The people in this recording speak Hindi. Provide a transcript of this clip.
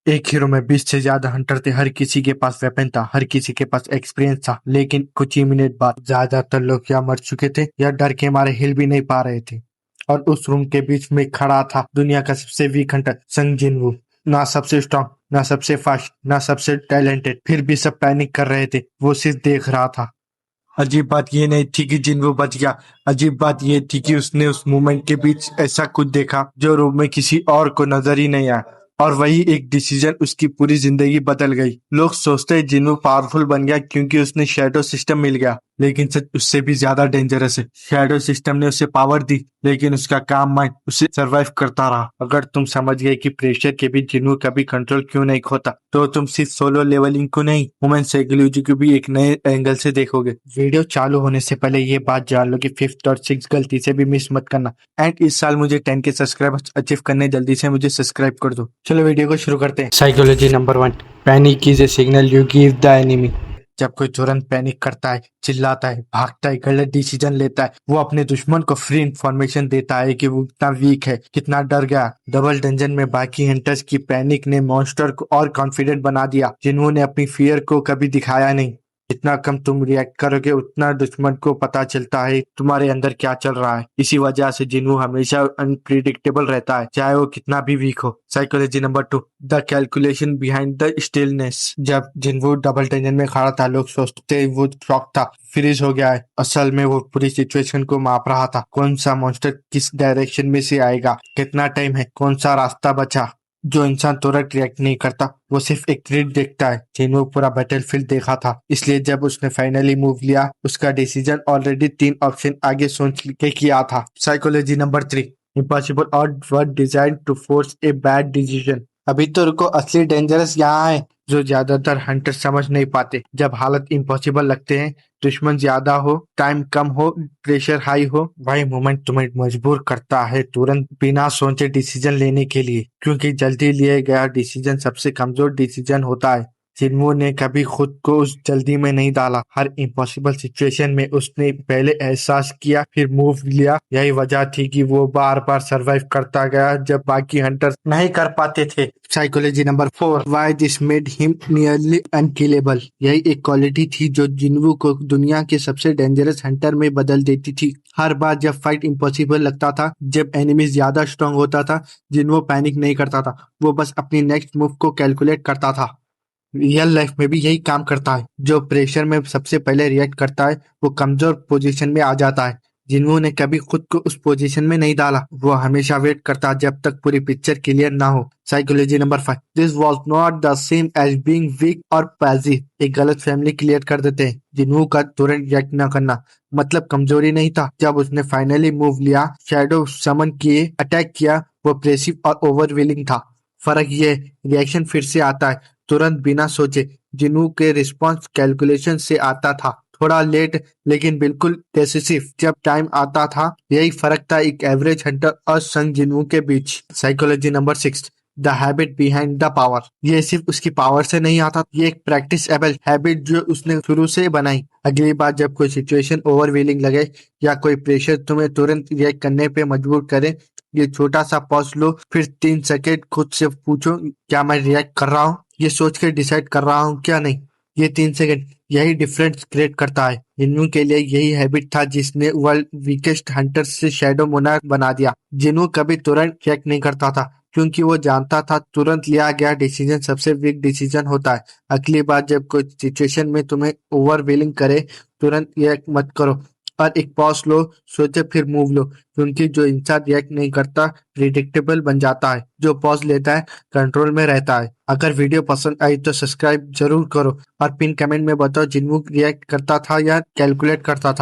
एक हीरो में 20 से ज्यादा हंटर थे। हर किसी के पास वेपन था, हर किसी के पास एक्सपीरियंस था। लेकिन कुछ ही मिनट बाद ज्यादातर लोग या मर चुके थे या डर के मारे हिल भी नहीं पा रहे थे। और उस रूम के बीच में खड़ा था दुनिया का सबसे वीक हंटर संग जिनवू। ना सबसे स्ट्रांग, ना सबसे फास्ट, ना सबसे टैलेंटेड, फिर भी सब पैनिक कर रहे थे। वो सिर्फ देख रहा था। अजीब बात ये नहीं थी कि जिन्वू बच गया। अजीब बात ये थी कि उसने उस मोमेंट के बीच ऐसा कुछ देखा जो रूम में किसी और को नजर ही नहीं आया। और वही एक डिसीजन उसकी पूरी जिंदगी बदल गई। लोग सोचते हैं जिन्वू पावरफुल बन गया क्योंकि उसने शैडो सिस्टम मिल गया, लेकिन सच उससे भी ज्यादा डेंजरस है। शैडो सिस्टम ने उसे पावर दी, लेकिन उसका काम माइंड उसे सरवाइव करता रहा। अगर तुम समझ गए कि प्रेशर के बीच जिन्वू कभी कंट्रोल क्यों नहीं खोता, तो तुम सिर्फ सोलो लेवलिंग को नहीं, ह्यूमन साइकोलॉजी को भी एक नए एंगल से देखोगे। वीडियो चालू होने से पहले ये बात जान लो कि 5th और 6th गलती से भी मिस मत करना। एंड इस साल मुझे 10 के सब्सक्राइबर्स अचीव करने, जल्दी से मुझे सब्सक्राइब कर दो। चलो वीडियो को शुरू करते हैं। Psychology number 1, panic is a signal you give the enemy. जब कोई तुरंत पैनिक करता है, चिल्लाता है, भागता है, गलत डिसीजन लेता है, वो अपने दुश्मन को फ्री इंफॉर्मेशन देता है कि वो कितना वीक है, कितना डर गया। डबल डंजन में बाकी हंटर्स की पैनिक ने मॉन्स्टर को और कॉन्फिडेंट बना दिया, जिन्होंने अपनी फियर को कभी दिखाया नहीं। जितना कम तुम रिएक्ट करोगे, उतना दुश्मन को पता चलता है तुम्हारे अंदर क्या चल रहा है। इसी वजह से जिन्हू हमेशा अनप्रिडिक्टेबल रहता है, चाहे वो कितना भी वीक हो। Psychology number 2, the calculation behind the stillness. जब जिन्हू डबल टेंशन में खड़ा था, लोग सोचते वो शॉक था, फ्रीज हो गया है। असल में वो पूरी सिचुएशन को माप रहा था। कौन सा मॉन्स्टर किस डायरेक्शन में से आएगा, कितना टाइम है, कौन सा रास्ता बचा। जो इंसान तुरंत रिएक्ट नहीं करता, वो सिर्फ एक थ्रेड देखता है। जिन्हों पूरा बैटलफील्ड देखा था, इसलिए जब उसने फाइनली मूव लिया, उसका डिसीजन ऑलरेडी 3 ऑप्शन आगे सोच के किया था। साइकोलॉजी नंबर 3, इम्पॉसिबल और word design to force a bad decision. अभी तो रुको, असली डेंजरस यहाँ है, जो ज्यादातर हंटर समझ नहीं पाते। जब हालत इम्पॉसिबल लगते हैं, दुश्मन ज्यादा हो, टाइम कम हो, प्रेशर हाई हो, वही मोमेंट तुम्हें मजबूर करता है तुरंत बिना सोचे डिसीजन लेने के लिए, क्योंकि जल्दी लिए गया डिसीजन सबसे कमजोर डिसीजन होता है। जिन्हों ने कभी खुद को उस जल्दी में नहीं डाला। हर इम्पॉसिबल सिचुएशन में उसने पहले एहसास किया, फिर मूव लिया। यही वजह थी कि वो बार बार सरवाइव करता गया जब बाकी हंटर्स नहीं कर पाते थे। Psychology number 4, why this made him nearly unkillable. यही एक क्वालिटी थी जो जिन्वू को दुनिया के सबसे डेंजरस हंटर में बदल देती थी। हर बार जब फाइट इम्पॉसिबल लगता था, जब एनिमी ज्यादा स्ट्रांग होता था, जिन्वू पैनिक नहीं करता था। वो बस अपनी नेक्स्ट मूव को कैलकुलेट करता था। रियल लाइफ में भी यही काम करता है। जो प्रेशर में सबसे पहले रिएक्ट करता है, वो कमजोर पोजीशन में आ जाता है। जिन्होंने कभी खुद को उस पोजीशन में नहीं डाला, वो हमेशा वेट करता है जब तक पूरी पिक्चर क्लियर ना हो। Psychology number 5, this was not the same as being weak और पैसिव। एक गलत फैमिली क्लियर कर देते हैं। जिन्हों का तुरंत रिएक्ट न करना मतलब कमजोरी नहीं था। जब उसने फाइनली मूव लिया, शैडो समन किए, अटैक किया, वो प्रेसिव और ओवरवेलिंग था। फर्क ये रिएक्शन फिर से आता है तुरंत बिना सोचे। जिन्हू के रिस्पॉन्स कैलकुलेशन से आता था, थोड़ा लेट लेकिन बिल्कुल डेसिसिव जब टाइम आता था। यही फर्क था एक एवरेज हंटर और संग जिन्हू के बीच। Psychology number 6, the habit behind the power. ये सिर्फ उसकी पावर से नहीं आता, ये एक प्रैक्टिस एबल हैबिट जो उसने शुरू से बनाई। अगली बार जब कोई सिचुएशन ओवरवेलिंग लगे या कोई प्रेशर तुम्हें तुरंत रिएक्ट करने पे मजबूर करे, ये छोटा सा पॉज लो, फिर 3 सेकेंड खुद से पूछो, क्या मैं रिएक्ट कर रहा हूँ, ये सोच के डिसाइड कर रहा हूँ क्या नहीं। ये 3 सेकेंड यही डिफरेंस क्रिएट करता है। जिन्नू के लिए यही हैबिट था जिसने वर्ल्ड वीकेस्ट हंटर से शैडो मोनार्क बना दिया। जिन्नू कभी तुरंत चेक नहीं करता था, क्योंकि वो जानता था तुरंत लिया गया डिसीजन सबसे वीक डिसीजन होता है। अगली बार जब कोई सिचुएशन में तुम्हें ओवरवेलिंग करे, तुरंत रिएक्ट मत करो और एक पॉज लो, सोचे फिर मूव लो। क्योंकि जो इंसान रिएक्ट नहीं करता प्रिडिक्टेबल बन जाता है, जो पॉज लेता है कंट्रोल में रहता है। अगर वीडियो पसंद आई तो सब्सक्राइब जरूर करो और पिन कमेंट में बताओ जिन्हों रिएक्ट करता था या कैलकुलेट करता था।